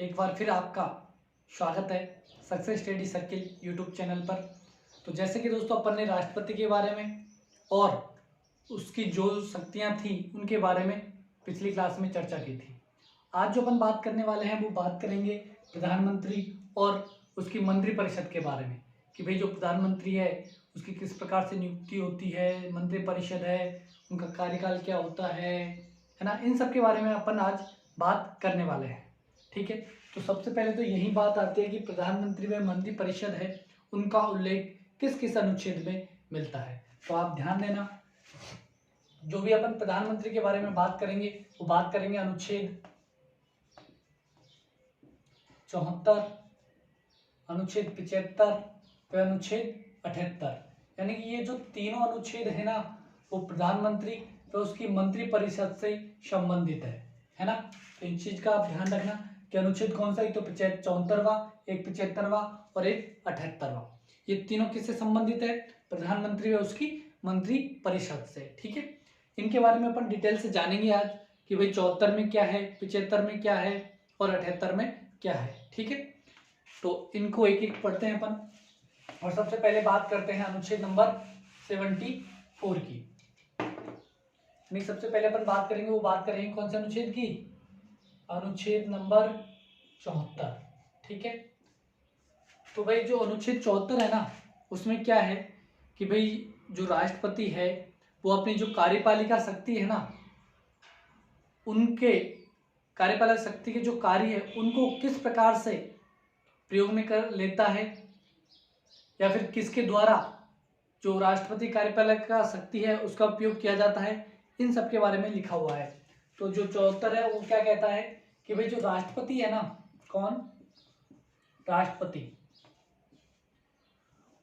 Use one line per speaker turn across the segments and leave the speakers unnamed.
एक बार फिर आपका स्वागत है success study circle YouTube channel पर। तो जैसे कि दोस्तों अपन ने राष्ट्रपति के बारे में और उसकी जो शक्तियां थी उनके बारे में पिछली क्लास में चर्चा की थी। आज जो अपन बात करने वाले हैं वो बात करेंगे प्रधानमंत्री और उसकी मंत्रिपरिषद के बारे में कि भाई जो प्रधानमंत्री है उसकी किस प्रकार से नियुक्ति होती है, मंत्रिपरिषद है उनका कार्यकाल क्या होता है ना, इन सब के बारे में अपन आज बात करने वाले हैं। ठीक है, तो सबसे पहले तो यही बात आती है कि प्रधानमंत्री व मंत्रिपरिषद है उनका उल्लेख किस किस अनुच्छेद में मिलता है। तो आप ध्यान देना, जो भी अपन प्रधानमंत्री के बारे में बात करेंगे वो बात करेंगे अनुच्छेद 74, अनुच्छेद 75 व अनुच्छेद 78। यानी कि ये जो तीनों अनुच्छेद है ना वो प्रधानमंत्री तो उसकी मंत्रिपरिषद से संबंधित है ना। तो इन चीज का आप ध्यान रखना कि अनुच्छेद कौन सा, एक तो 74वां, एक 75वां और एक 78वां। ये तीनों किससे संबंधित है? प्रधानमंत्री और उसकी मंत्रिपरिषद से। ठीक है, इनके बारे में अपन डिटेल से जानेंगे आज कि भाई 74 में क्या है, 75 में क्या है और 78 में क्या है। ठीक है, तो इनको एक एक पढ़ते हैं अपन। और सबसे पहले बात करते हैं अनुच्छेद नंबर 74 की। नहीं, सबसे पहले अपन बात करेंगे, वो बात करेंगे कौन से अनुच्छेद की? अनुच्छेद नंबर 74। ठीक है, तो भाई जो अनुच्छेद 74 है ना उसमें क्या है कि भाई जो राष्ट्रपति है वो अपनी जो कार्यपालिका शक्ति है ना, उनके कार्यपालक शक्ति के जो कार्य है उनको किस प्रकार से प्रयोग में कर लेता है या फिर किसके द्वारा जो राष्ट्रपति कार्यपालक का शक्ति है उसका उपयोग किया जाता है, इन सब के बारे में लिखा हुआ है। तो जो 74 है वो क्या कहता है कि भाई जो राष्ट्रपति है ना, कौन? राष्ट्रपति,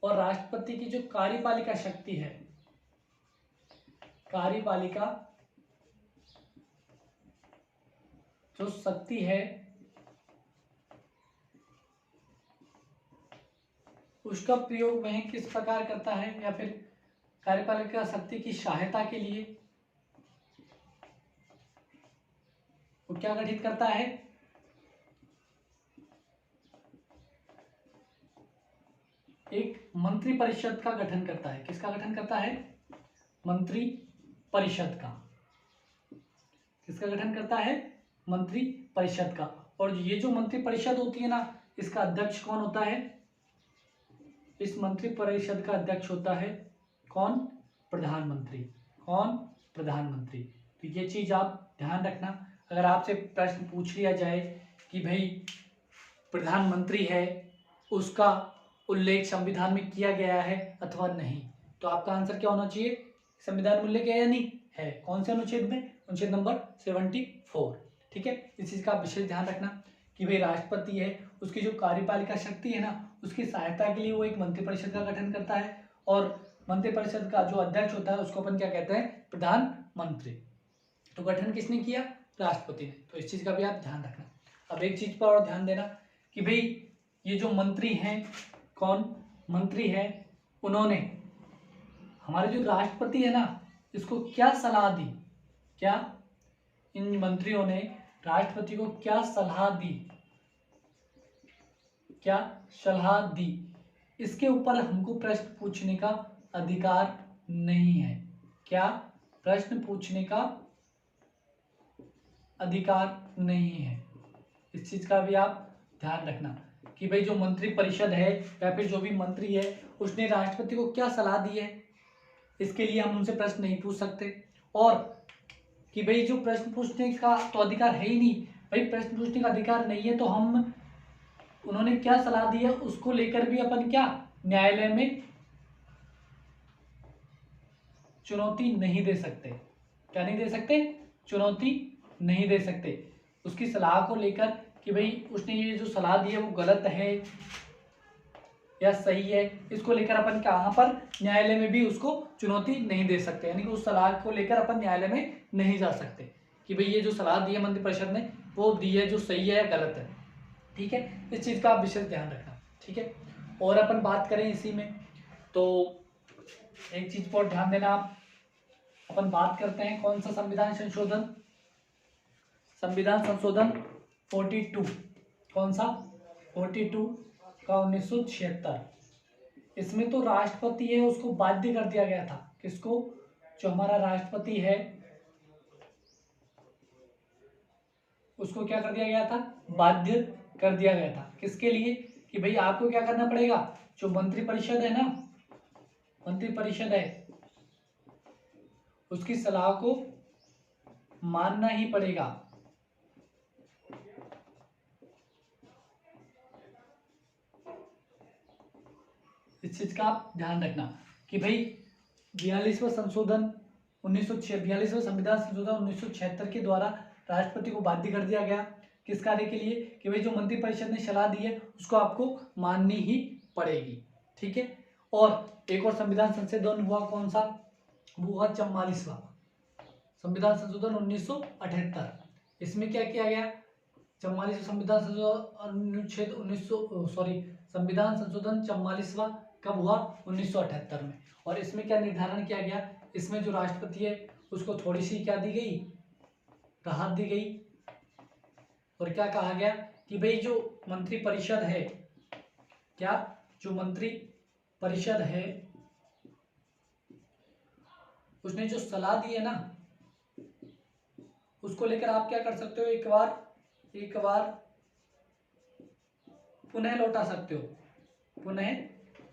और राष्ट्रपति की जो कार्यपालिका शक्ति है, कार्यपालिका जो शक्ति है उसका प्रयोग वह किस प्रकार करता है या फिर कार्यपालिका शक्ति की सहायता के लिए वो क्या गठित करता है? एक मंत्रिपरिषद का गठन करता है। किसका गठन करता है? मंत्रिपरिषद का। किसका गठन करता है? मंत्रिपरिषद का। और ये जो मंत्रिपरिषद होती है ना, इसका अध्यक्ष कौन होता है? इस मंत्रिपरिषद का अध्यक्ष होता है कौन? प्रधानमंत्री। कौन? प्रधानमंत्री। तो ये चीज आप ध्यान रखना। अगर आपसे प्रश्न पूछ लिया जाए कि भाई प्रधानमंत्री है उसका उल्लेख संविधान में किया गया है अथवा नहीं, तो आपका आंसर क्या होना चाहिए? संविधान में उल्लेख है या नहीं है? कौन से अनुच्छेद में? अनुच्छेद नंबर 74। ठीक है, इस चीज का आप विशेष ध्यान रखना कि भाई राष्ट्रपति है उसकी जो कार्यपालिका शक्ति है ना उसकी सहायता के लिए वो एक मंत्रिपरिषद का गठन करता है और मंत्रिपरिषद का जो अध्यक्ष होता है उसको अपन क्या कहते हैं? प्रधानमंत्री। तो गठन किसने किया? राष्ट्रपति ने। तो इस चीज का भी आप ध्यान रखना। अब एक चीज पर और ध्यान देना कि भाई ये जो मंत्री हैं, कौन मंत्री है, उन्होंने हमारे जो राष्ट्रपति है ना इसको क्या सलाह दी? क्या इन मंत्रियों ने राष्ट्रपति को क्या सलाह दी? क्या सलाह दी? इसके ऊपर हमको प्रश्न पूछने का अधिकार नहीं है। क्या? प्रश्न पूछने का अधिकार नहीं है। इस चीज का भी आप ध्यान रखना कि भाई जो मंत्रिपरिषद है या फिर जो भी मंत्री है उसने राष्ट्रपति को क्या सलाह दी है, इसके लिए हम उनसे प्रश्न नहीं पूछ सकते। और कि भाई जो प्रश्न पूछने का तो अधिकार है ही नहीं, भाई प्रश्न पूछने का अधिकार नहीं है तो हम उन्होंने क्या सलाह दी है उसको लेकर भी अपन क्या न्यायालय में चुनौती नहीं दे सकते। क्या नहीं दे सकते? चुनौती नहीं दे सकते उसकी सलाह को लेकर कि भाई उसने ये जो सलाह दी है वो गलत है या सही है, इसको लेकर अपन कहाँ पर न्यायालय में भी उसको चुनौती नहीं दे सकते। यानी कि उस सलाह को लेकर अपन न्यायालय में नहीं जा सकते कि भाई ये जो सलाह दी है मंत्रिपरिषद ने वो दी है जो सही है या गलत है। ठीक है, इस चीज का आप विशेष ध्यान रखना। ठीक है, और अपन बात करें इसी में तो एक चीज पर ध्यान देना आप, अपन बात करते हैं कौन सा संविधान संशोधन? संविधान संशोधन 42। कौन सा 42 का 1976। इसमें तो राष्ट्रपति है उसको बाध्य कर दिया गया था। किसको? जो हमारा राष्ट्रपति है उसको क्या कर दिया गया था? बाध्य कर दिया गया था। किसके लिए? कि भाई आपको क्या करना पड़ेगा, जो मंत्रिपरिषद है ना, मंत्रिपरिषद है उसकी सलाह को मानना ही पड़ेगा। इस चीज का आप ध्यान रखना कि भाई 42वां संशोधन 42वां संविधान संशोधन 1976 के द्वारा राष्ट्रपति को बाध्य कर दिया गया। किस कार्य के लिए? कि भाई जो मंत्रिपरिषद ने सलाह दी है उसको आपको माननी ही पड़ेगी। ठीक है। और एक और संविधान संशोधन हुआ, कौन सा? वो हुआ 44वां संविधान संशोधन 1978। इसमें क्या किया गया? 44वां संविधान संशोधन अनुच्छेद 1900 संविधान संशोधन 44वां कब हुआ? 1978 में। और इसमें क्या निर्धारण किया गया? इसमें जो राष्ट्रपति है उसको थोड़ी सी क्या दी गई? राहत दी गई। और क्या कहा गया कि भाई जो मंत्रिपरिषद है, क्या जो मंत्री परिषद है उसने जो सलाह दी है ना उसको लेकर आप क्या कर सकते हो? एक बार पुनः लौटा सकते हो, पुनः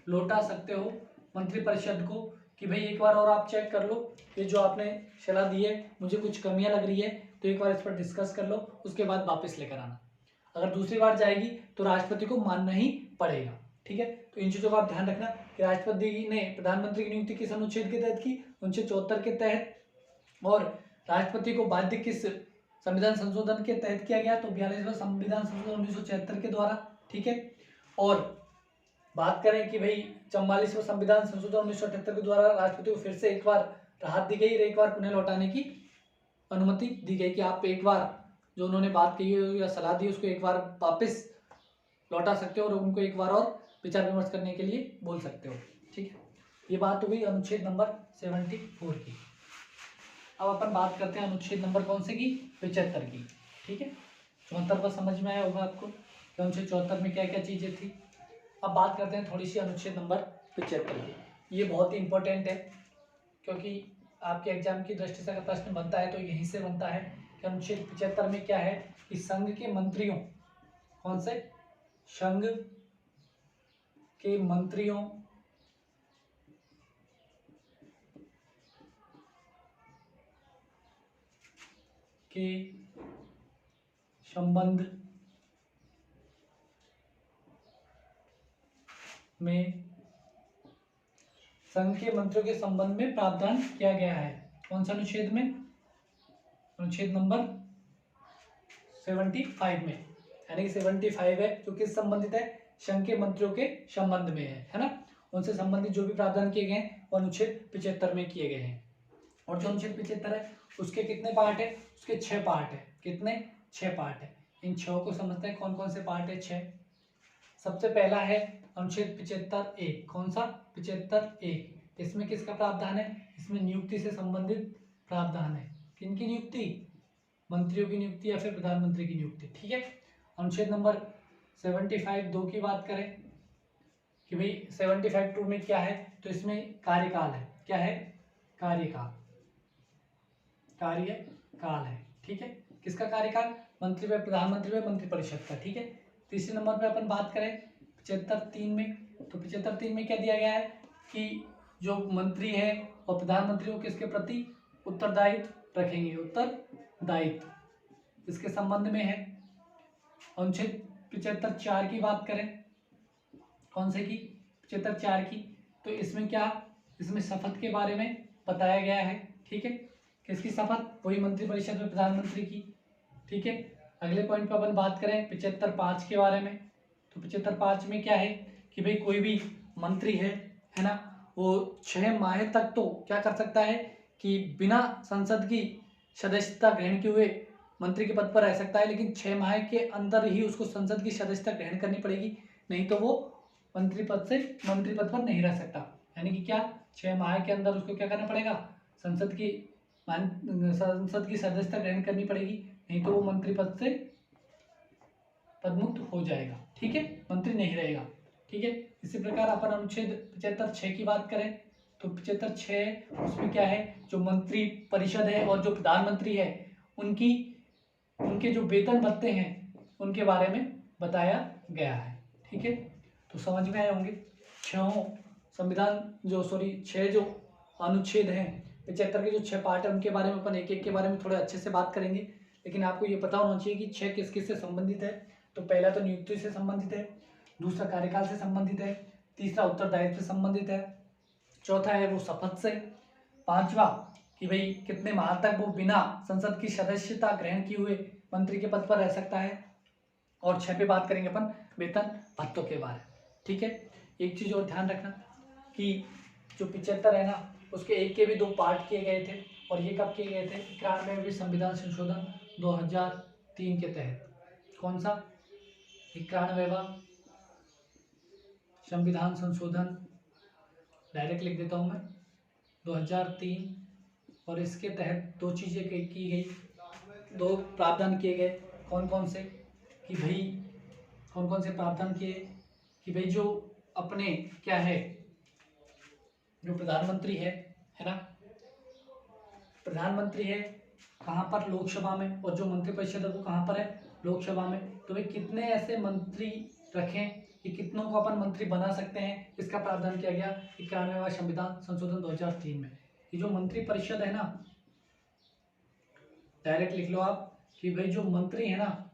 लौटा सकते हो मंत्रिपरिषद को कि भाई एक बार और आप चेक कर लो, ये जो आपने सलाह दी है मुझे कुछ कमियां लग रही है तो एक बार इस पर डिस्कस कर लो, उसके बाद वापस लेकर आना। अगर दूसरी बार जाएगी तो राष्ट्रपति को मानना ही पड़ेगा। ठीक है। तो इन चीजों का आप ध्यान रखना कि राष्ट्रपति ने प्रधानमंत्री की नियुक्ति किस अनुच्छेद के तहत की? 1974 के तहत। और राष्ट्रपति को बाध्य किस संविधान संशोधन के तहत किया गया? तो 42वां संविधान संशोधन 1976 के द्वारा। ठीक है। और बात करें कि भाई 44वां संविधान संशोधन 1978 के द्वारा राष्ट्रपति को फिर से एक बार राहत दी गई और एक बार पुनः लौटाने की अनुमति दी गई कि आप एक बार जो उन्होंने बात कही या सलाह दी उसको एक बार वापस लौटा सकते हो और उनको एक बार और विचार विमर्श करने के लिए बोल सकते हो। ठीक है। ये बात हो गई अनुच्छेद नंबर 74 की। अब अपन बात करते हैं अनुच्छेद नंबर कौन से की? 75 की। ठीक है। 74 पर समझ में आया होगा आपको कि अनुच्छेद 74 में क्या क्या चीजें थी। अब बात करते हैं थोड़ी सी अनुच्छेद नंबर 75 की। ये बहुत ही इंपॉर्टेंट है क्योंकि आपके एग्जाम की दृष्टि से अगर प्रश्न बनता है तो यहीं से बनता है कि अनुच्छेद 75 में क्या है कि संघ के मंत्रियों, कौन से? संघ के मंत्रियों के संबंध में, संघ के मंत्रियों के संबंध में प्रावधान किया गया है। कौन सा अनुच्छेद में? अनुच्छेद नंबर 75 में। यानी कि 75 है जो किस संबंधित है? संघ के मंत्रियों के संबंध में है ना। उनसे संबंधित जो भी प्रावधान किए गए हैं वो अनुच्छेद 75 में किए गए हैं। और जो अनुच्छेद 75 है उसके कितने पार्ट है? उसके 6 पार्ट है। कितने? 6 पार्ट है। इन 6 को समझते हैं कौन कौन से पार्ट है? 6। सबसे पहला है अनुच्छेद 75 एक। कौन सा? 75 एक। इसमें किसका प्रावधान है? इसमें नियुक्ति से संबंधित प्रावधान है। किनकी नियुक्ति? मंत्रियों की नियुक्ति या फिर प्रधानमंत्री की नियुक्ति। ठीक है। अनुच्छेद नंबर 75 2 की बात करें कि भाई 75 2 में क्या है? तो इसमें कार्यकाल है। क्या है? कार्यकाल, कार्यकाल है। ठीक है। किसका कार्यकाल? मंत्री व प्रधानमंत्री व मंत्रिपरिषद का। ठीक है। तीसरे नंबर पे अपन बात करें 75 3 में, तो 75 3 में क्या दिया गया है कि जो मंत्री है और प्रधानमंत्री को किसके प्रति उत्तरदायित्व रखेंगे? उत्तरदायित्व इसके संबंध में है। अनुच्छेद 75 4 की बात करें, कौन से की? 75 4 की। तो इसमें क्या? इसमें शपथ के बारे में बताया गया है। ठीक है। किसकी शपथ? वही मंत्रिपरिषद में प्रधानमंत्री की। ठीक है। अगले पॉइंट पर अपन बात करें 75 5 के बारे में, तो 75 5 में क्या है कि भाई कोई भी मंत्री है ना, वो 6 माह तक तो क्या कर सकता है कि बिना संसद की सदस्यता ग्रहण किए हुए मंत्री के पद पर रह सकता है, लेकिन 6 माह के अंदर ही उसको संसद की सदस्यता ग्रहण करनी पड़ेगी, नहीं तो वो मंत्री पद पर नहीं रह सकता। यानी कि क्या? 6 माह के अंदर उसको क्या करना पड़ेगा? संसद की सदस्यता ग्रहण करनी पड़ेगी, नहीं तो वो मंत्री पद से पदमुक्त हो जाएगा। ठीक है, मंत्री नहीं रहेगा। ठीक है, इसी प्रकार अपन अनुच्छेद 75(6) की बात करें तो 75(6) उसमें क्या है, जो मंत्री परिषद है और जो प्रधानमंत्री है उनके जो वेतन भत्ते हैं उनके बारे में बताया गया है। ठीक है, तो समझ में आए होंगे। छह जो अनुच्छेद हैं 75 के जो 6 पार्ट है उनके बारे में अपन एक एक के बारे में थोड़े अच्छे से बात करेंगे। लेकिन आपको ये पता होना चाहिए कि 6 किस किस से संबंधित है। तो पहला तो नियुक्ति से संबंधित है, दूसरा कार्यकाल से संबंधित है, तीसरा उत्तरदायित्व से संबंधित है, चौथा है वो शपथ से, पांचवा कि भाई कितने माह तक वो बिना संसद की सदस्यता ग्रहण किए हुए मंत्री के पद पर रह सकता है, और 6 पे बात करेंगे अपन वेतन भत्तों के बारे में। ठीक है, एक चीज और ध्यान रखना कि जो 75 है ना उसके एक के भी 2 पार्ट किए गए थे, और ये कब किए गए थे, 91वें संविधान संशोधन 2003 के तहत। कौन सा, 91वां संविधान संशोधन, डायरेक्ट लिख देता हूं मैं, 2003। और इसके तहत 2 चीजें की गई, 2 प्रावधान किए गए। कौन कौन से कि भाई कौन कौन से प्रावधान किए कि भाई जो अपने क्या है, जो प्रधानमंत्री है ना, प्रधानमंत्री है कहाँ पर, लोकसभा में, और जो मंत्रिपरिषद है वो कहाँ पर है, लोकसभा में। तो भाई कितने ऐसे मंत्री रखें कि कितनों को अपन मंत्री बना सकते हैं, इसका प्रावधान किया गया 91वां संविधान संशोधन 2003 में। ये जो मंत्रिपरिषद है ना, डायरेक्ट लिख लो आप कि भाई जो मंत्री है ना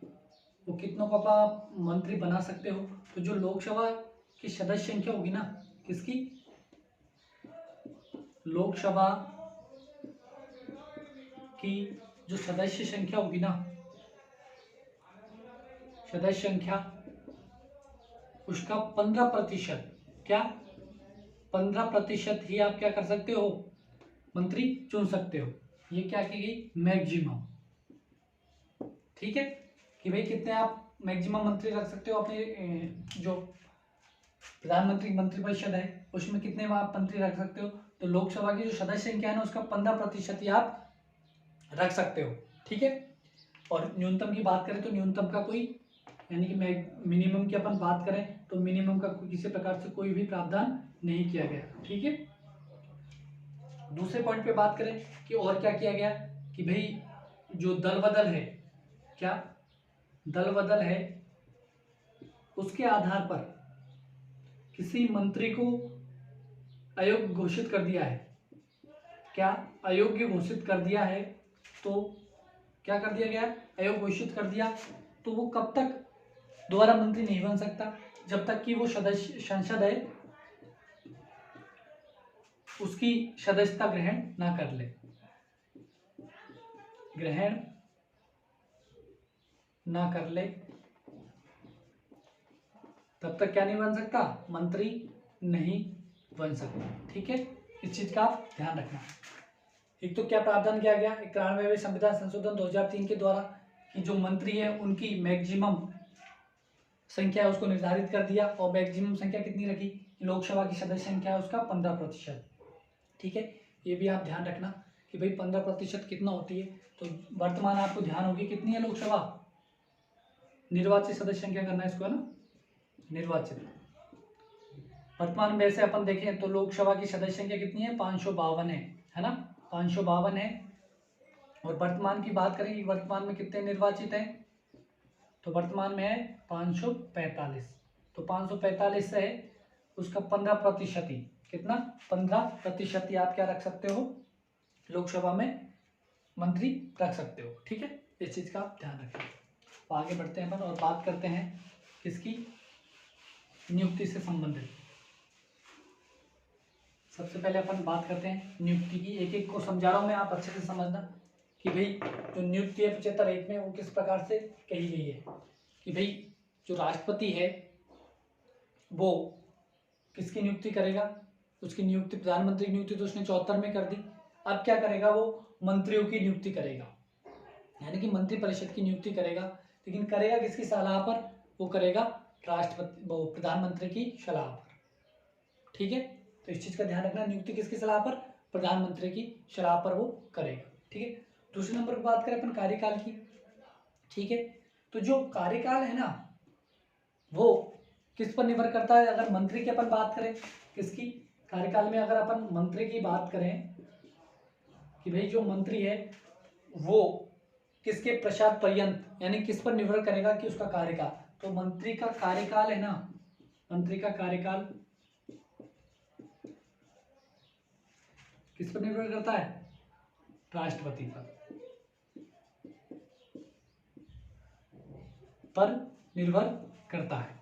वो कितनों को आप मंत्री बना सकते हो। तो जो लोकसभा की सदस्य संख्या होगी ना, किसकी, लोकसभा की जो सदस्य संख्या होगी ना, सदस्य संख्या उसका 15%, क्या 15% ही आप क्या कर सकते हो, मंत्री चुन सकते हो। ये क्या की गई, मैक्सिमम। ठीक है, कि भाई कितने आप मैक्सिमम मंत्री रख सकते हो अपने जो प्रधानमंत्री मंत्रिपरिषद है उसमें कितने आप मंत्री रख सकते हो। तो लोकसभा की जो सदस्य संख्या है ना उसका 15% ही आप रख सकते हो। ठीक है, और न्यूनतम की बात करें तो न्यूनतम का कोई, यानी कि मिनिमम की अपन बात करें तो मिनिमम का किसी प्रकार से कोई भी प्रावधान नहीं किया गया। ठीक है, दूसरे पॉइंट पे बात करें कि और क्या किया गया कि भाई जो दल बदल है, क्या दल बदल है, उसके आधार पर किसी मंत्री को अयोग्य घोषित कर दिया है, क्या अयोग्य घोषित कर दिया है, तो क्या कर दिया गया, अयोग्य घोषित कर दिया, तो वो कब तक दोबारा मंत्री नहीं बन सकता, जब तक कि वो सदस्य संसद है उसकी सदस्यता ग्रहण ना कर ले, ग्रहण ना कर ले तब तक क्या नहीं बन सकता, मंत्री नहीं बन सकता। ठीक है, इस चीज का आप ध्यान रखना। एक तो क्या प्रावधान किया गया 91वें संविधान संशोधन 2003 के द्वारा कि जो मंत्री है उनकी मैक्सिमम संख्या है उसको निर्धारित कर दिया, और मैक्सिमम संख्या कितनी रखी, लोकसभा की सदस्य संख्या है उसका 15%। ठीक है, ये भी आप ध्यान रखना कि भाई 15% कितना होती है। तो वर्तमान आपको ध्यान होगी कितनी है लोकसभा, निर्वाचित सदस्य संख्या करना है इसको, है ना, निर्वाचित। वर्तमान में से अपन देखें तो लोकसभा की सदस्य संख्या कितनी है, 552 है ना, 552 है। और वर्तमान की बात करें कि वर्तमान में कितने निर्वाचित हैं, तो वर्तमान में है 545। तो 545 से उसका 15% ही, कितना, 15% ही आप क्या रख सकते हो, लोकसभा में मंत्री रख सकते हो। ठीक है, इस चीज का ध्यान रखें। तो आगे बढ़ते हैं अपन और बात करते हैं किसकी, नियुक्ति से संबंधित। सबसे पहले अपन बात करते हैं नियुक्ति की, एक एक को समझा रहा हूं मैं, आप अच्छे से समझना कि भाई जो नियुक्ति है 75(1) में वो किस प्रकार से कही गई है कि भाई जो राष्ट्रपति है वो किसकी नियुक्ति करेगा, उसकी नियुक्ति, प्रधानमंत्री की नियुक्ति तो उसने 74 में कर दी। अब क्या करेगा, वो मंत्रियों की नियुक्ति करेगा, यानी कि मंत्रिपरिषद की नियुक्ति करेगा। लेकिन करेगा किसकी सलाह पर, वो करेगा राष्ट्रपति, वो प्रधानमंत्री की सलाह पर। ठीक है, तो इस चीज का ध्यान रखना, नियुक्ति किसकी सलाह पर, प्रधानमंत्री की सलाह पर वो करेगा। ठीक है, दूसरे नंबर पर बात करें अपन कार्यकाल की। ठीक है, तो जो कार्यकाल है ना वो किस पर निर्भर करता है? अगर मंत्री की अपन बात करें, किसकी कार्यकाल में अगर अपन मंत्री की बात करें कि भाई जो मंत्री है वो किसके पश्चात पर्यंत यानी किस पर निर्भर करेगा कि उसका कार्यकाल, तो मंत्री का कार्यकाल है ना, मंत्री का कार्यकाल किस पर निर्भर करता है? राष्ट्रपति पर निर्भर करता है।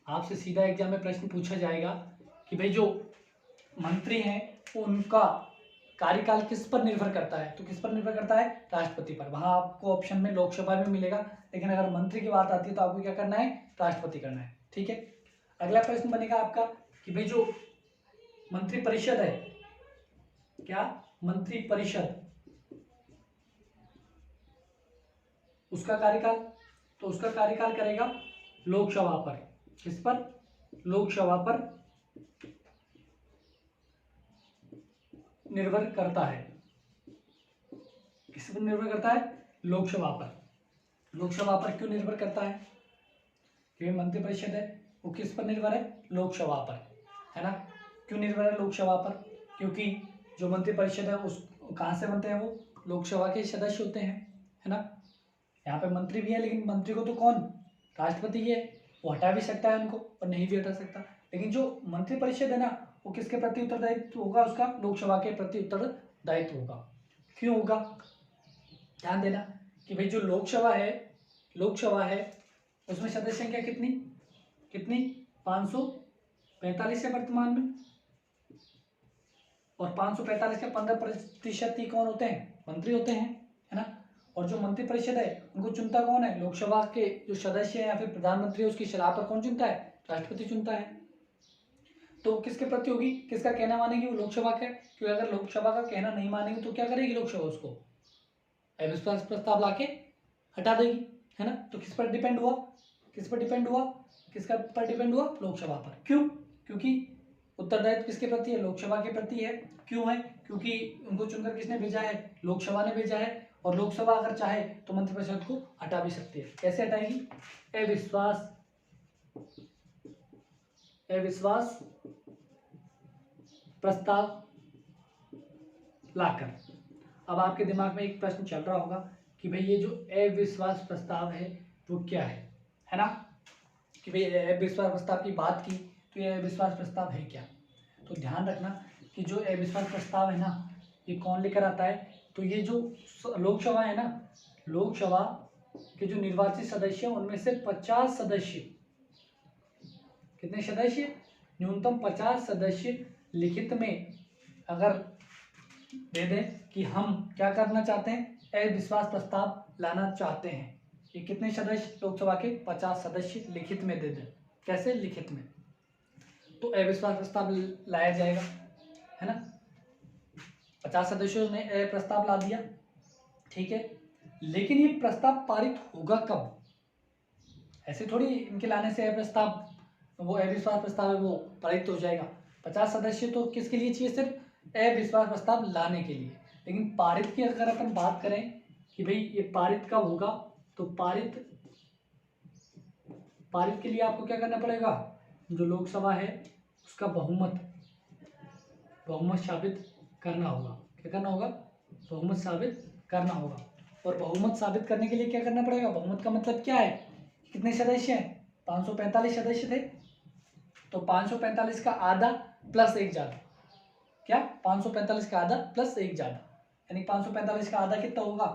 आपसे सीधा एग्जाम में प्रश्न पूछा जाएगा कि भाई जो मंत्री हैं उनका कार्यकाल किस पर निर्भर करता है, तो किस पर निर्भर करता है? राष्ट्रपति पर। वहां आपको ऑप्शन में लोकसभा में मिलेगा, लेकिन अगर मंत्री की बात आती है तो आपको क्या करना है? राष्ट्रपति करना है। ठीक है, अगला प्रश्न बनेगा आपका कि भाई जो मंत्री परिषद है, क्या मंत्री परिषद, उसका कार्यकाल, तो उसका कार्यकाल करेगा लोकसभा पर। किस पर? लोकसभा पर निर्भर करता है। किस पर निर्भर करता है? लोकसभा पर। लोकसभा पर क्यों निर्भर करता है? क्योंकि मंत्री परिषद है वो किस पर निर्भर है? लोकसभा पर, है ना। क्यों निर्भर है लोकसभा पर? क्योंकि जो मंत्री परिषद है उस कहाँ से बनते हैं? वो लोकसभा के सदस्य होते हैं, है ना। यहाँ पे मंत्री भी है, लेकिन मंत्री को तो कौन? राष्ट्रपति ही है, वो हटा भी सकता है उनको और नहीं भी हटा सकता। लेकिन जो मंत्री परिषद है ना वो किसके प्रति उत्तरदायित्व होगा? उसका लोकसभा के प्रति उत्तरदायित्व होगा। क्यों होगा? ध्यान देना कि भाई जो लोकसभा है उसमें सदस्य संख्या कितनी 545 है वर्तमान में, और 545 के 15% ही कौन होते हैं? मंत्री होते हैं, है ना। और जो मंत्री परिषद है उनको चुनता कौन है? लोकसभा के जो सदस्य है या फिर प्रधानमंत्री है उसकी सलाह पर कौन चुनता है? राष्ट्रपति चुनता है। तो किसके प्रति होगी? किसका कहना मानेगी? वो लोकसभा का। क्योंकि अगर लोकसभा का कहना नहीं मानेगी तो क्या करेगी लोकसभा? उसको अविश्वास प्रस्ताव लाके हटा देगी, है ना। तो किस पर डिपेंड हुआ? किसका पर डिपेंड हुआ? लोकसभा पर। क्यों? क्योंकि उत्तरदायित्व किसके प्रति है? लोकसभा के प्रति है। क्यों है? क्योंकि उनको चुनकर किसने भेजा है? लोकसभा ने भेजा है। और लोकसभा अगर चाहे तो मंत्रिपरिषद को हटा भी सकती है। कैसे हटाएगी? अविश्वास प्रस्ताव लाकर। अब आपके दिमाग में एक प्रश्न चल रहा होगा कि भाई ये जो अविश्वास प्रस्ताव है वो क्या है ना, कि भाई अविश्वास प्रस्ताव की बात की तो ये अविश्वास प्रस्ताव है क्या। तो ध्यान रखना कि जो अविश्वास प्रस्ताव है ना ये कौन लेकर आता है? तो ये जो लोकसभा है ना, लोकसभा के जो निर्वाचित सदस्य हैं उनमें से 50 सदस्य, कितने सदस्य? न्यूनतम 50 सदस्य लिखित में अगर दे दें कि हम क्या करना चाहते हैं? अविश्वास प्रस्ताव लाना चाहते हैं। ये कितने सदस्य? लोकसभा के 50 सदस्य लिखित में दे दें। कैसे? लिखित में। तो अविश्वास प्रस्ताव लाया जाएगा, है ना। 50 सदस्यों ने प्रस्ताव ला दिया, ठीक है। लेकिन ये प्रस्ताव पारित होगा कब? ऐसे थोड़ी इनके लाने से प्रस्ताव, वो अविश्वास प्रस्ताव है वो पारित हो जाएगा। 50 सदस्य तो किसके लिए चाहिए? सिर्फ अविश्वास प्रस्ताव लाने के लिए। लेकिन पारित की अगर अपन बात करें कि भाई ये पारित कब होगा, तो पारित के लिए आपको क्या करना पड़ेगा? जो लोकसभा है उसका बहुमत साबित करना होगा। क्या करना होगा? बहुमत साबित करना होगा। और बहुमत साबित करने के लिए क्या करना पड़ेगा? बहुमत का मतलब क्या है? कितने सदस्य हैं? 545 सदस्य थे, तो 545 का आधा प्लस एक ज्यादा। क्या? 545 का आधा प्लस एक ज्यादा, यानी 545 का आधा कितना होगा?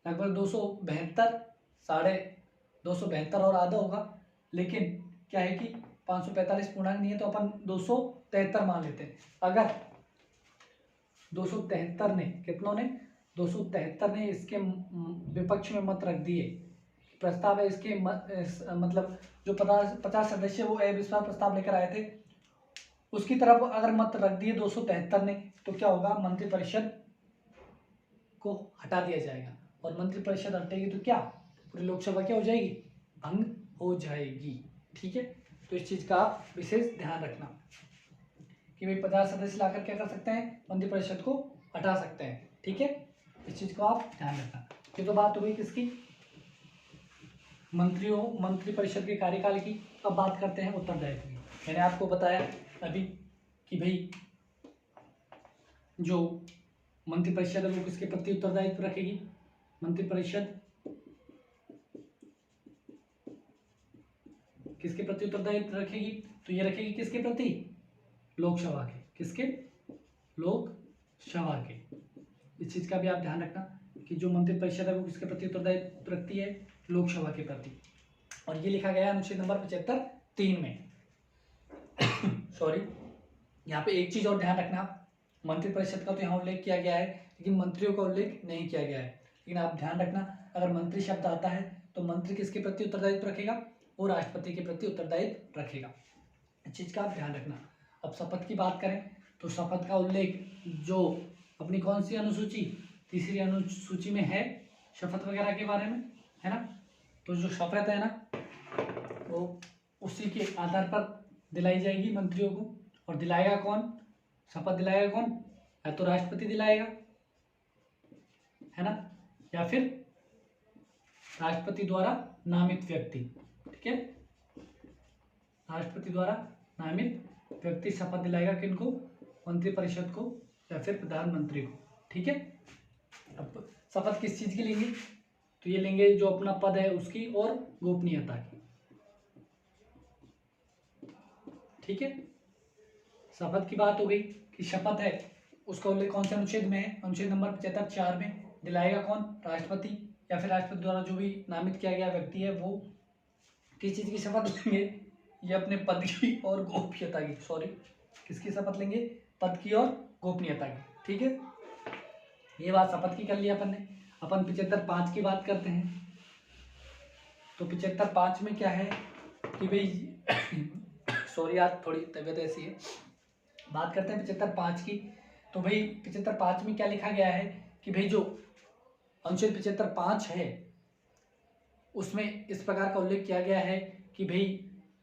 लगभग 272, 272 और आधा होगा। लेकिन क्या है कि 545 पूर्णांक नहीं है तो अपन 273 मान लेते हैं। अगर 273 ने, कितनों ने? 273 ने इसके विपक्ष में मत रख दिए, प्रस्ताव है इसके मतलब जो 50 सदस्य वो अविश्वास प्रस्ताव लेकर आए थे उसकी तरफ अगर मत रख दिए 273 ने, तो क्या होगा? मंत्रिपरिषद को हटा दिया जाएगा। और मंत्रिपरिषद हटेगी तो क्या? पूरी लोकसभा क्या हो जाएगी? भंग हो जाएगी। ठीक है, तो इस चीज का आप विशेष ध्यान रखना कि भाई 50 सदस्य लाकर क्या कर सकते हैं? मंत्रिपरिषद को हटा सकते हैं। ठीक है, इस चीज को आप ध्यान रखना। ये तो बात हो गई किसकी? मंत्रिपरिषद के कार्यकाल की। अब बात करते हैं उत्तरदायित्व की। मैंने आपको बताया अभी कि भाई जो मंत्रिपरिषद है वो किसके प्रति उत्तरदायित्व रखेगी, मंत्रिपरिषद किसके प्रति उत्तरदायित्व रखेगी, तो ये रखेगी किसके प्रति, लोकसभा के, किसके, लोकसभा के। इस चीज का भी आप ध्यान रखना कि जो मंत्रिपरिषद है वो किसके प्रति उत्तरदायित्व रखती है, लोकसभा के प्रति। और ये लिखा गया है अनुच्छेद नंबर 75(3) में। सॉरी, यहाँ पे एक चीज और ध्यान रखना, मंत्रिपरिषद का तो यहाँ उल्लेख किया गया है लेकिन मंत्रियों का उल्लेख नहीं किया गया है। लेकिन आप ध्यान रखना, अगर मंत्री शब्द आता है तो मंत्री किसके प्रति उत्तरदायित्व रखेगा, वो राष्ट्रपति के प्रति उत्तरदायित्व रखेगा। इस चीज का आप ध्यान रखना। अब शपथ की बात करें तो शपथ का उल्लेख जो अपनी कौन सी अनुसूची, तीसरी अनुसूची में है शपथ वगैरह के बारे में, है ना। तो जो शपथ है ना वो उसी के आधार पर दिलाई जाएगी मंत्रियों को। और दिलाएगा कौन, शपथ दिलाएगा कौन, या तो राष्ट्रपति दिलाएगा, है ना, या फिर राष्ट्रपति द्वारा नामित व्यक्ति। ठीक है, राष्ट्रपति द्वारा नामित व्यक्ति शपथ दिलाएगा किनको, मंत्रिपरिषद को या फिर प्रधानमंत्री को। ठीक है, अब शपथ किस चीज की लेंगे, तो ये लेंगे जो अपना पद है उसकी और गोपनीयता की। ठीक है, शपथ की बात हो गई कि शपथ है उसका उल्लेख कौन से अनुच्छेद में है, अनुच्छेद नंबर 75(4) में। दिलाएगा कौन, राष्ट्रपति या फिर राष्ट्रपति द्वारा जो भी नामित किया गया व्यक्ति है वो। किस चीज की शपथ लेंगे, ये अपने पद की और गोपनीयता की। सॉरी, किसकी शपथ लेंगे, पद की और गोपनीयता की। ठीक है, ये बात शपथ की कर लिया अपन ने। अपन 75(5) की बात करते हैं। तो 75(5) में क्या है कि भाई सॉरी आज थोड़ी तबीयत ऐसी है। बात करते हैं 75(5) की। तो भाई 75(5) में क्या लिखा गया है कि भाई जो अनुच्छेद 75(5) है उसमें इस प्रकार का उल्लेख किया गया है कि भाई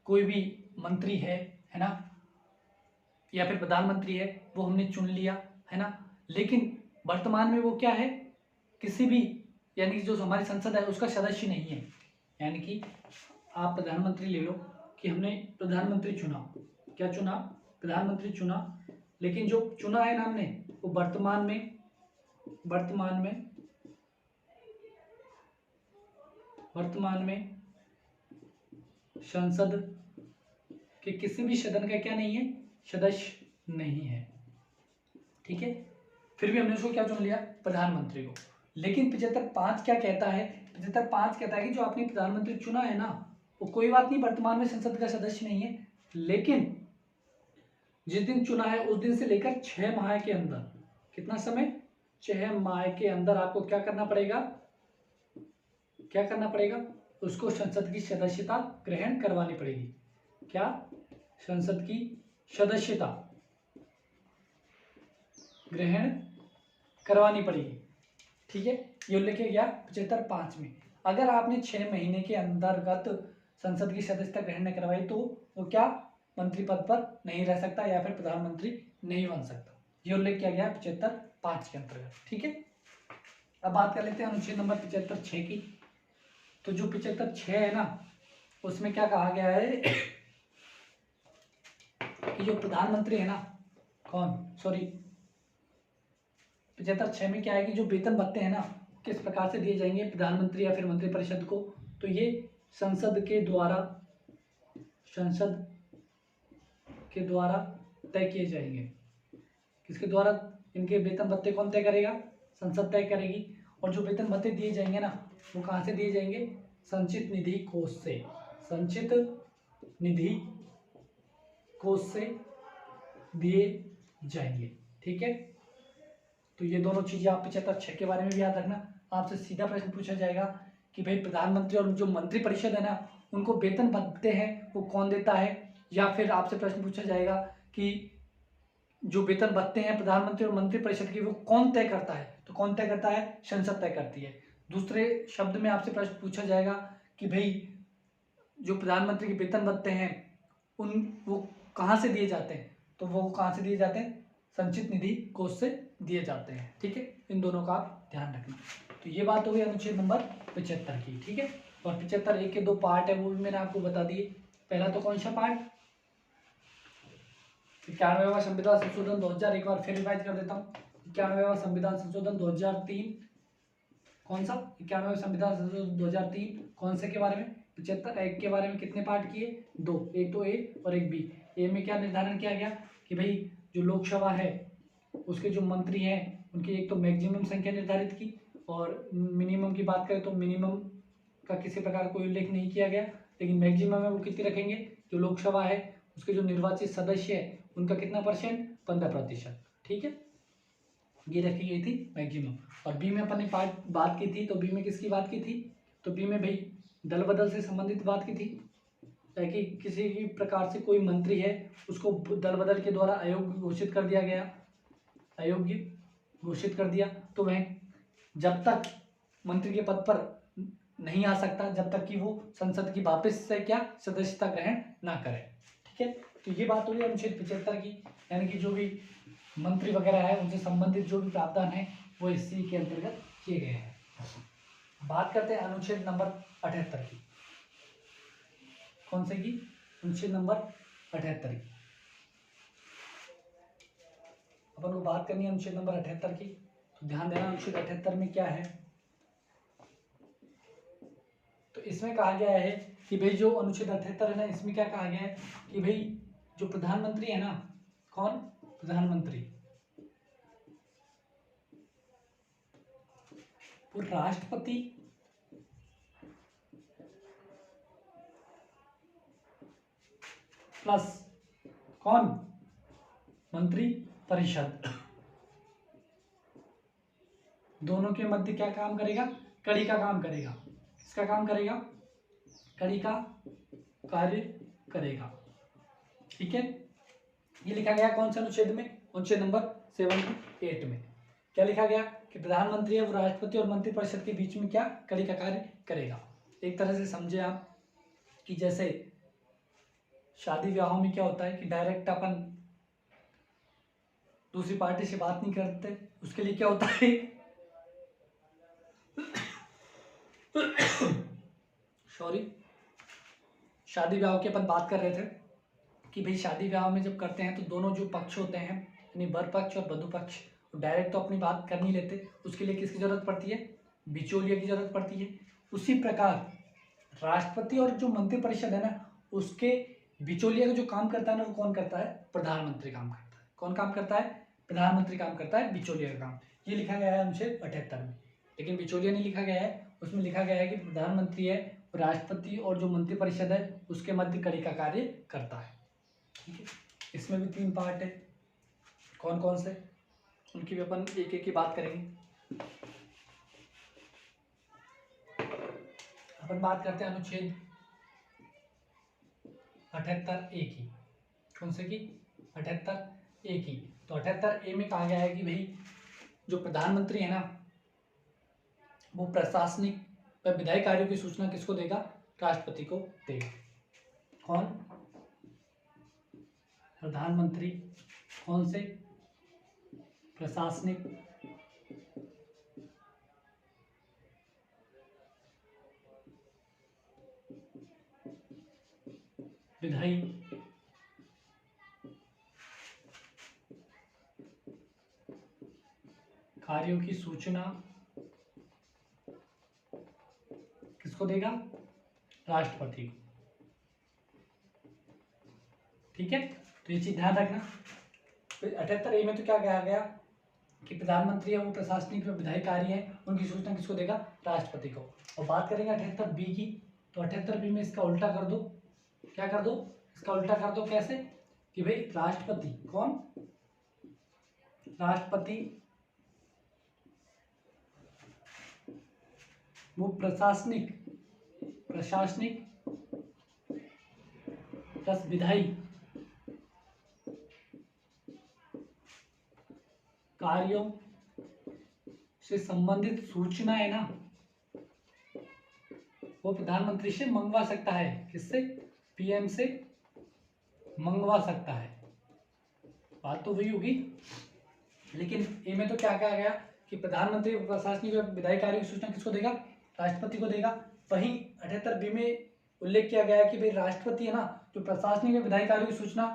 कोई भी मंत्री है ना, या फिर प्रधानमंत्री है, वो हमने चुन लिया, है ना, लेकिन वर्तमान में वो क्या है, किसी भी यानी कि जो हमारी संसद है उसका सदस्य नहीं है। यानी कि आप प्रधानमंत्री ले लो कि हमने प्रधानमंत्री चुना, क्या चुना, प्रधानमंत्री चुना, लेकिन जो चुना है ना हमने वो वर्तमान में संसद के किसी भी सदन का क्या नहीं है, सदस्य नहीं है। ठीक है, फिर भी हमने उसको क्या चुन लिया, प्रधानमंत्री को। लेकिन 75(5) क्या कहता है, 75(5) कहता है कि जो आपने प्रधानमंत्री चुना है ना वो कोई बात नहीं वर्तमान में संसद का सदस्य नहीं है, लेकिन जिस दिन चुना है उस दिन से लेकर 6 माह के अंदर, कितना समय, 6 माह के अंदर आपको क्या करना पड़ेगा, उसको संसद की सदस्यता ग्रहण करवानी पड़ेगी। क्या, संसद की सदस्यता ग्रहण करवानी पड़ेगी। ठीक है, ये उल्लेख किया गया 75(5) में। अगर आपने 6 महीने के अंतर्गत संसद की सदस्यता ग्रहण नहीं करवाई तो वो क्या, मंत्री पद पर नहीं रह सकता या फिर प्रधानमंत्री नहीं बन सकता। ये उल्लेख किया गया 75(5) के अंतर्गत। ठीक है, अब बात कर लेते हैं अनुच्छेद नंबर 75(6) की। तो जो 75(6) है ना उसमें क्या कहा गया है कि जो प्रधानमंत्री है ना, कौन, सॉरी 75(6) में क्या है कि जो वेतन भत्ते हैं ना किस प्रकार से दिए जाएंगे प्रधानमंत्री या फिर मंत्रिपरिषद को, तो ये संसद के द्वारा तय किए जाएंगे। किसके द्वारा, इनके वेतन भत्ते कौन तय करेगा, संसद तय करेगी। और जो वेतन भत्ते दिए जाएंगे ना वो कहाँ से दिए जाएंगे, संचित निधि कोष से, संचित निधि कोष से दिए जाएंगे। ठीक है, तो ये दोनों चीजें आप 75(6) के बारे में भी याद रखना। आपसे सीधा प्रश्न पूछा जाएगा कि भाई प्रधानमंत्री और जो मंत्रिपरिषद है ना उनको वेतन भत्ते हैं वो कौन देता है, या फिर आपसे प्रश्न पूछा जाएगा कि जो वेतन भत्ते हैं प्रधानमंत्री और मंत्रिपरिषद की वो कौन तय करता है, तो कौन तय करता है, संसद तय करती है। दूसरे शब्द में आपसे प्रश्न पूछा जाएगा कि भाई जो प्रधानमंत्री के वेतन भत्ते हैं वो कहाँ से दिए जाते हैं, तो वो कहाँ से दिए जाते हैं, संचित निधि कोष से दिए जाते हैं। ठीक है, इन दोनों का आप ध्यान रखना। तो ये बात हो गई अनुच्छेद नंबर 75 की। ठीक है, और 75 एक के दो पार्ट है, वो भी मैंने आपको बता दिए। पहला तो कौन सा पार्ट, 91वां संविधान संशोधन 2000, एक बार फिर रिवाइज कर देता हूँ। 91वां संविधान संशोधन 2003, कौन सा 91वां संविधान संशोधन 2003 कौन से के बारे में, 75 एक्ट के बारे में। कितने पार्ट किए, दो, एक तो ए और एक बी। ए में क्या निर्धारण किया गया कि भाई जो लोकसभा है उसके जो मंत्री हैं उनकी एक तो मैक्सिमम संख्या निर्धारित की, और मिनिमम की बात करें तो मिनिमम का किसी प्रकार कोई उल्लेख नहीं किया गया, लेकिन मैक्सिमम है वो कितनी रखेंगे, जो लोकसभा है उसके जो निर्वाचित सदस्य है उनका कितना %, 15%। ठीक है, ये रखी गई थी मैक्सिमम। और बी में अपन ने बात की थी, तो बी में किसकी बात की थी, तो बी में भाई दल बदल से संबंधित बात की थी, ताकि किसी भी प्रकार से कोई मंत्री है उसको दल बदल के द्वारा अयोग्य घोषित कर दिया गया, अयोग्य घोषित कर दिया, तो वह जब तक मंत्री के पद पर नहीं आ सकता जब तक कि वो संसद की वापस से क्या सदस्यता ग्रहण ना करे। ठीक है, तो ये बात हुई अनुच्छेद 75 की, यानी कि जो भी मंत्री वगैरह है उनसे संबंधित जो भी प्रावधान है वो इसी के अंतर्गत किए गए हैं। बात करते हैं अनुच्छेद नंबर 78 की। कौन से की, अनुच्छेद नंबर 78 की। अपन को बात करनी है अनुच्छेद नंबर 78 की, तो ध्यान देना अनुच्छेद 78 में क्या है। तो इसमें कहा गया है कि भाई जो अनुच्छेद 78 है ना, इसमें क्या कहा गया है कि भाई जो प्रधानमंत्री है ना, कौन, प्रधानमंत्री, वो राष्ट्रपति प्लस कौन, मंत्री परिषद, दोनों के मध्य क्या काम करेगा, कड़ी का काम करेगा। किसका काम करेगा, कड़ी का कार्य करेगा। ठीक है, ये लिखा गया कौन सा अनुच्छेद में, अनुच्छेद नंबर 78 में। क्या लिखा गया कि प्रधानमंत्री है वो राष्ट्रपति और मंत्रिपरिषद के बीच में क्या कड़ी का कार्य करेगा। एक तरह से समझे आप कि जैसे शादी विवाहों में क्या होता है कि डायरेक्ट अपन दूसरी पार्टी से बात नहीं करते, उसके लिए क्या होता है सॉरी, शादी विवाह की अपन बात कर रहे थे कि भाई शादी विवाह में जब करते हैं तो दोनों जो पक्ष होते हैं यानी वर पक्ष और वधु पक्ष डायरेक्ट तो अपनी बात कर नहीं लेते, उसके लिए किसकी जरूरत पड़ती है, बिचौलिया की जरूरत पड़ती है। उसी प्रकार राष्ट्रपति और जो मंत्रिपरिषद है ना, उसके बिचौलिया का जो काम करता है ना, वो कौन करता है, प्रधानमंत्री काम करता है। कौन काम करता है, प्रधानमंत्री काम करता है बिचौलिया का काम। ये लिखा गया है अनुच्छेद 78 में, लेकिन बिचौलिया नहीं लिखा गया है, उसमें लिखा गया है कि प्रधानमंत्री है, राष्ट्रपति और जो मंत्रिपरिषद है उसके मध्य कड़ी का कार्य करता है। ठीक है, इसमें भी 3 पार्ट है, कौन कौन से, उनकी भी अपन एक एक की बात करेंगे। अपन बात करते हैं अनुच्छेद 78A की। कौन से की, 78A की। तो 78A में कहा गया है कि भाई जो प्रधानमंत्री है ना, वो प्रशासनिक व विधायी कार्यों की सूचना किसको देगा, राष्ट्रपति को देगा। कौन, प्रधानमंत्री कौन से, प्रशासनिक विधायी कार्यों की सूचना किसको देगा, राष्ट्रपति को। ठीक है, तो ये चीज ध्यान रखना। तो 78A में तो क्या कहा गया कि प्रधानमंत्री है वो प्रशासनिक व विधायी कार्य है उनकी सूचना किसको देगा, राष्ट्रपति को। और बात करेंगे 78B की, तो 78B में इसका उल्टा कर दो। क्या कर दो, इसका उल्टा कर दो। कैसे कि भाई राष्ट्रपति कौन, राष्ट्रपति वो प्रशासनिक प्लस विधायी कार्यों से संबंधित सूचना है ना, वो प्रधानमंत्री से मंगवा सकता है। किससे, पीएम से मंगवा सकता है। बात तो वही होगी, लेकिन ए में तो क्या कहा गया कि प्रधानमंत्री प्रशासनिक विधायी कार्यों की सूचना किसको देगा, राष्ट्रपति को देगा। वहीं 78B में उल्लेख किया गया है कि भाई राष्ट्रपति है ना जो प्रशासनिक व विधायी कार्यों की सूचना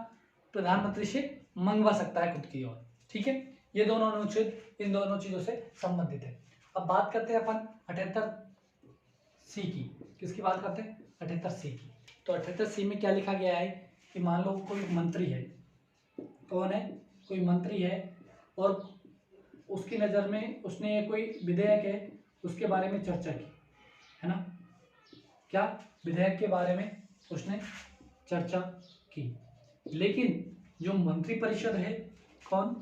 प्रधानमंत्री से मंगवा सकता है खुद की ओर। ठीक है, ये दोनों अनुच्छेद इन दोनों चीजों से संबंधित है। अब बात करते हैं अपन 78C की। किसकी बात करते हैं? 78C की। तो 78C में क्या लिखा गया है कि मान लो कोई मंत्री है, कौन है? कोई मंत्री है और उसकी नज़र में उसने कोई विधेयक है उसके बारे में चर्चा की, है ना? क्या? विधेयक के बारे में उसने चर्चा की, लेकिन जो मंत्रिपरिषद है, कौन?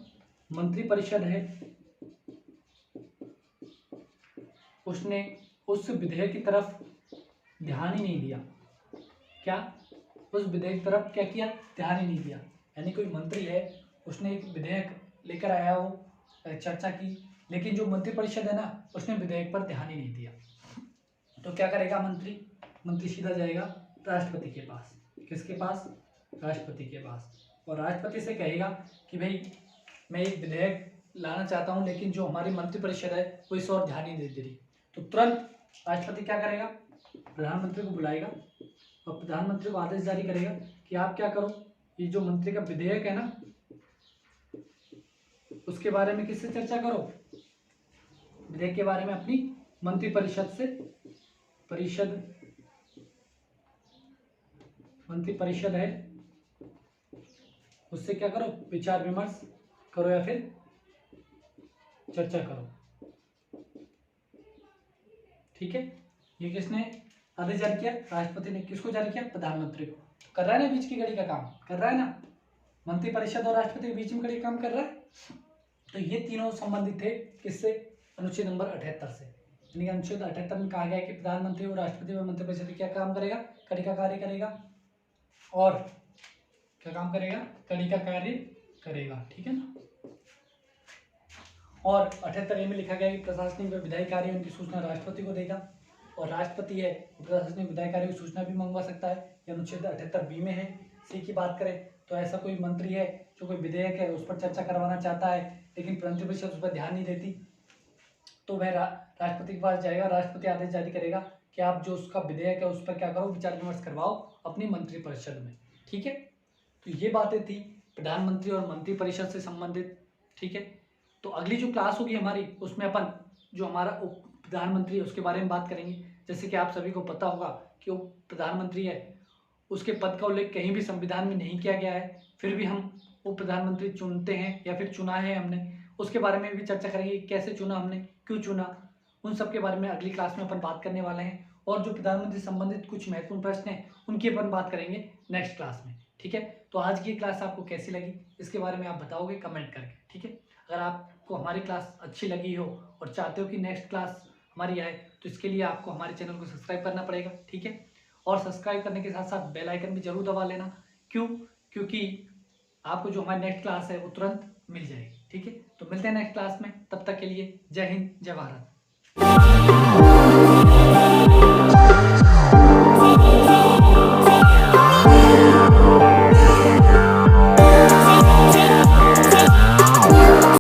मंत्रिपरिषद है, उसने उस विधेयक की तरफ ध्यान ही नहीं दिया। क्या? उस विधेयक की तरफ क्या किया? ध्यान ही नहीं दिया। यानी कोई मंत्री है, उसने एक विधेयक लेकर आया हो, चर्चा की, लेकिन जो मंत्रिपरिषद है ना उसने विधेयक पर ध्यान ही नहीं दिया। तो क्या करेगा मंत्री? मंत्री सीधा जाएगा राष्ट्रपति के पास। किसके पास? राष्ट्रपति के पास। और राष्ट्रपति से कहेगा कि भाई मैं एक विधेयक लाना चाहता हूं, लेकिन जो हमारी मंत्रिपरिषद है वो इस और ध्यान ही नहीं दे रही। तो तुरंत राष्ट्रपति क्या करेगा? प्रधानमंत्री को बुलाएगा और प्रधानमंत्री को आदेश जारी करेगा कि आप क्या करो, ये जो मंत्री का विधेयक है ना उसके बारे में किससे चर्चा करो? विधेयक के बारे में अपनी मंत्रिपरिषद से, मंत्रिपरिषद है उससे क्या करो? विचार विमर्श करो या फिर चर्चा करो। ठीक है, ये किसने आदेश जारी किया? राष्ट्रपति ने। किसको जारी किया? प्रधानमंत्री को। कर रहा है ना बीच की घड़ी का काम, कर रहा है ना, मंत्रिपरिषद और राष्ट्रपति के बीच में घड़ी काम कर रहा है। तो ये तीनों संबंधित थे किससे? अनुच्छेद नंबर 78 से। यानी अनुच्छेद 78 में कहा गया है कि प्रधानमंत्री और राष्ट्रपति व मंत्रिपरिषद क्या काम करेगा? कड़ी का कार्य करेगा। और क्या काम करेगा? कड़ी का कार्य करेगा। ठीक है ना। और 78A में लिखा गया है कि प्रशासनिक व विधायी कार्यों की सूचना राष्ट्रपति को देगा, और राष्ट्रपति है प्रशासनिक विधायी कार्यों की सूचना भी मंगवा सकता है। यह अनुच्छेद 78B में है। सी की बात करें तो ऐसा कोई मंत्री है जो कोई विधेयक है उस पर चर्चा करवाना चाहता है, लेकिन मंत्रिपरिषद उस पर ध्यान नहीं देती, तो वह राष्ट्रपति के पास जाएगा। राष्ट्रपति आदेश जारी करेगा कि आप जो उसका विधेयक है उस पर क्या करो? विचार विमर्श करवाओ अपनी मंत्रिपरिषद में। ठीक है, तो ये बातें थी प्रधानमंत्री और मंत्रिपरिषद से संबंधित। ठीक है, तो अगली जो क्लास होगी हमारी उसमें अपन जो हमारा उप प्रधानमंत्री है उसके बारे में बात करेंगे। जैसे कि आप सभी को पता होगा कि उप प्रधानमंत्री है उसके पद का उल्लेख कहीं भी संविधान में नहीं किया गया है, फिर भी हम उप प्रधानमंत्री चुनते हैं या फिर चुना है हमने, उसके बारे में भी चर्चा करेंगे। कैसे चुना हमने, क्यों चुना, उन सब के बारे में अगली क्लास में अपन बात करने वाले हैं। और जो प्रधानमंत्री संबंधित कुछ महत्वपूर्ण प्रश्न हैं उनकी अपन बात करेंगे नेक्स्ट क्लास में। ठीक है, तो आज की क्लास आपको कैसी लगी इसके बारे में आप बताओगे कमेंट करके। ठीक है, अगर आपको हमारी क्लास अच्छी लगी हो और चाहते हो कि नेक्स्ट क्लास हमारी आए तो इसके लिए आपको हमारे चैनल को सब्सक्राइब करना पड़ेगा। ठीक है, और सब्सक्राइब करने के साथ साथ बेल आइकन भी जरूर दबा लेना। क्यों? क्योंकि आपको जो हमारी नेक्स्ट क्लास है वो तुरंत मिल जाएगी। ठीक है, तो मिलते हैं नेक्स्ट क्लास में, तब तक के लिए जय हिंद, जय भारत।